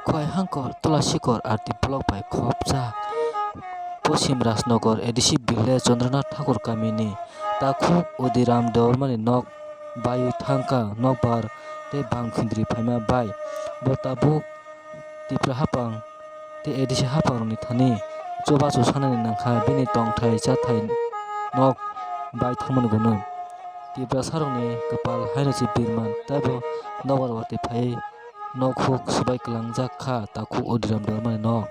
Khoi hangkor Tulasikor arti blok by Khopja Posim Rasnogor edisi Bille Chandranath Thakur Kamini Takhuk Odiram Dormani Nok Bayu Thangka Nokbar te Bang Khindri Phaima Bai Botabuk Tipra Hapang te edisi Hapang ni Thani Choba Chosanani Nangkha Bini Tongthai Chathai Nok Bai Thangman Gunu Tipra Sarongni Kapal Hainochi Birman Tabo Nogwarwati Phai Nokhuk Subai Kalangjak Kha Takhuk Odiram Dormani Nok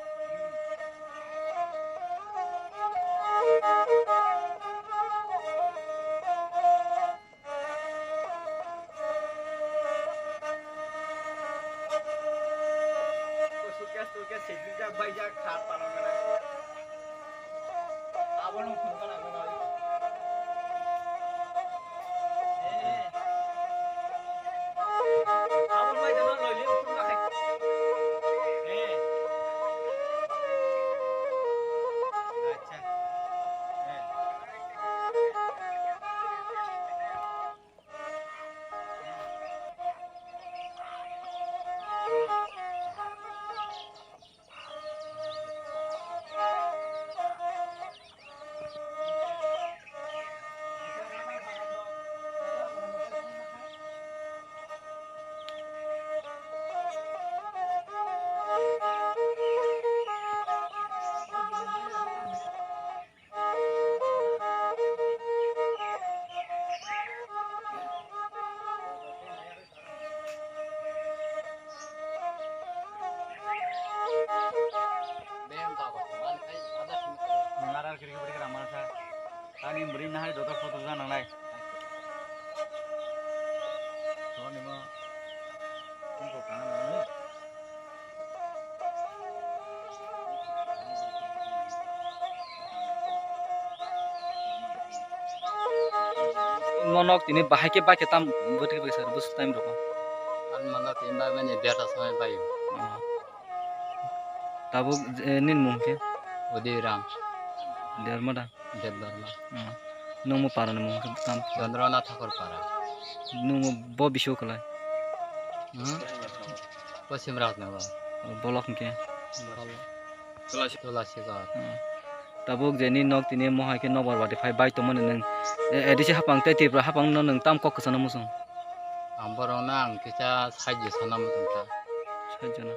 Suket sejak bayar kata orang abang pun kan abang lagi. Abang mai jangan lagi pun nak. Acha. Mengarar kiri-kiri ramah saya. Tadi beri nahai dokter foto jangan nai. Soalnya mah, untuk kanan nai. Monok ini bahaya ke tam buat ke besar bus time berapa? Al mana timba mana biasa sampai bayu. Tabu nin mungkin. Odiram, Dia mana? Debarma. Nunggu parah nih mungkin tam. Chandranath Thakur para. Nunggu bobi show kelai. Posim Rasnogor. Bolak mungkin. Tulasikor. Tabuk jeni nok tini mohai ke nobar bade phai bai to mane nang edisi hapang te tipra hapang no nang tam kok kesana musung Amborong nang kita saja sana mutunta. sajana